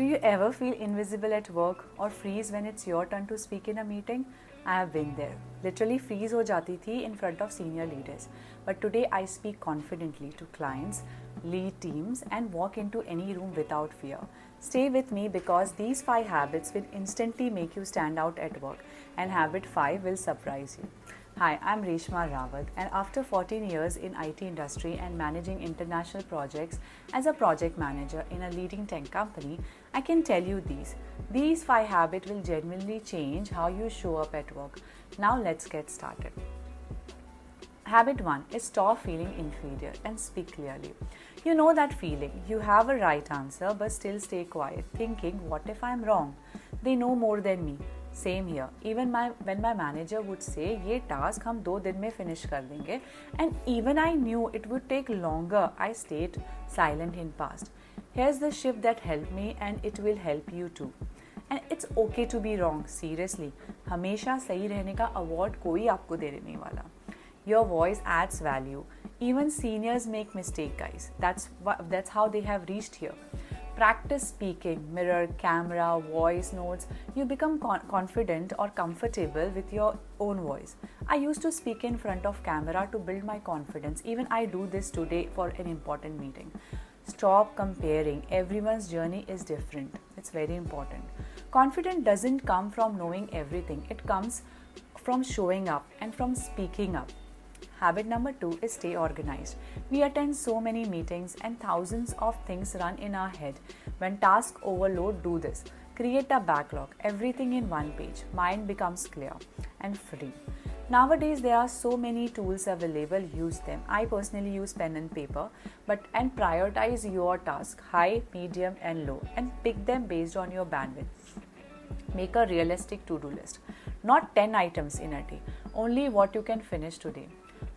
Do you ever feel invisible at work or freeze when it's your turn to speak in a meeting? I have been there. Literally freeze हो जाती थी in front of senior leaders. But today I speak confidently to clients, lead teams and walk into any room without fear. Stay with me because these 5 habits will instantly make you stand out at work, and habit 5 will surprise you. Hi, I'm Reshma Rawat, and after 14 years in IT industry and managing international projects as a project manager in a leading tech company, I can tell you these. These 5 habits will genuinely change how you show up at work. Now let's get started. Habit 1 is stop feeling inferior and speak clearly. You know that feeling. You have a right answer but still stay quiet, thinking, what if I'm wrong? They know more than me. Same here. Even when my manager would say, ये task हम 2 दिन में finish कर देंगे, and even I knew it would take longer, I stayed silent in past. Here's the shift that helped me and it will help you too. And it's okay to be wrong, seriously. हमेशा सही रहने का award कोई आपको दे नहीं वाला. Your voice adds value. Even seniors make mistake, guys. That's how they have reached here. Practice speaking, mirror, camera, voice notes. You become confident or comfortable with your own voice. I used to speak in front of camera to build my confidence. Even I do this today for an important meeting. Stop comparing. Everyone's journey is different. It's very important. Confidence doesn't come from knowing everything. It comes from showing up and from speaking up. Habit number 2 is stay organized. We attend so many meetings and thousands of things run in our head. When task overload, do this. Create a backlog, everything in one page. Mind becomes clear and free. Nowadays, there are so many tools available. Use them. I personally use pen and paper, and prioritize your task, high, medium and low, and pick them based on your bandwidth. Make a realistic to-do list. Not 10 items in a day, only what you can finish today.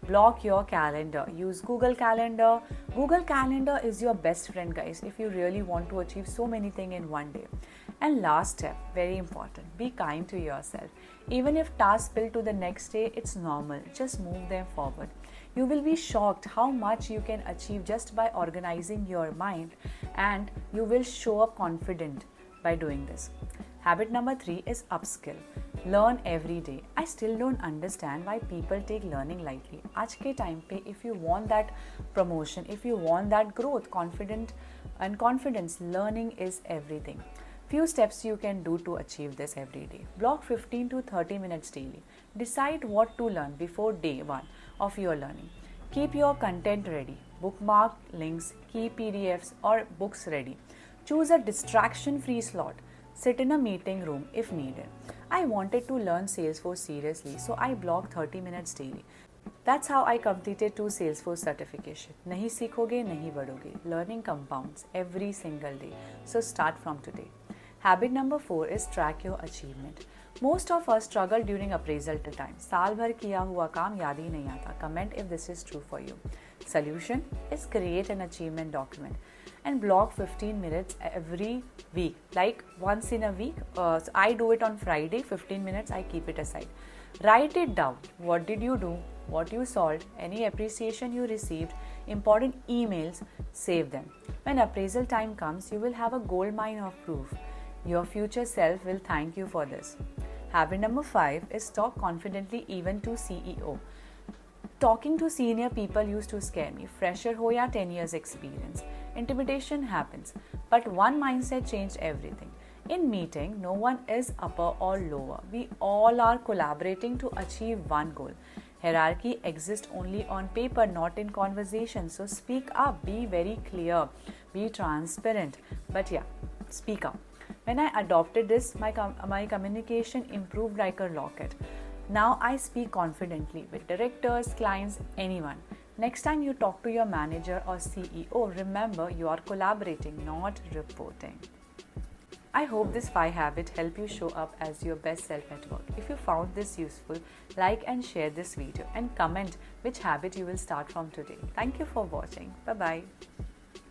Block your calendar. Use Google Calendar. Google Calendar is your best friend, guys, if you really want to achieve so many things in one day. And last step, very important, be kind to yourself. Even if tasks spill to the next day, it's normal. Just move them forward. You will be shocked how much you can achieve just by organizing your mind, and you will show up confident by doing this. Habit number 3 is upskill. Learn every day. I still don't understand why people take learning lightly. आज के time पे, if you want that promotion, if you want that growth, confidence, learning is everything. Few steps you can do to achieve this every day. Block 15 to 30 minutes daily. Decide what to learn before day 1 of your learning. Keep your content ready. Bookmark links, key PDFs or books ready. Choose a distraction-free slot. Sit in a meeting room if needed. I wanted to learn Salesforce seriously, so I blocked 30 minutes daily. That's how I completed 2 Salesforce certification. नहीं सीखोगे नहीं बढ़ोगे. Learning compounds every single day. So start from today. Habit number 4 is track your achievement. Most of us struggle during appraisal time. साल भर किया हुआ काम याद ही नहीं आता. Comment if this is true for you. Solution is create an achievement document and block 15 minutes every week, like once in a week. So I do it on Friday, 15 minutes I keep it aside. Write it down. What did you do? What you solved? Any appreciation you received? Important emails? Save them. When appraisal time comes, you will have a gold mine of proof. Your future self will thank you for this. Habit number 5 is talk confidently even to CEO. Talking to senior people used to scare me. Fresher ho ya 10 years experience. Intimidation happens, but one mindset changed everything. In meeting, no one is upper or lower. We all are collaborating to achieve one goal. Hierarchy exists only on paper, not in conversation. So speak up, be very clear, be transparent. But yeah, speak up. When I adopted this, my communication improved like a rocket. Now I speak confidently with directors, clients, anyone. Next time you talk to your manager or CEO, remember you are collaborating, not reporting. I hope this 5 habits help you show up as your best self at work. If you found this useful, like and share this video and comment which habit you will start from today. Thank you for watching. Bye-bye.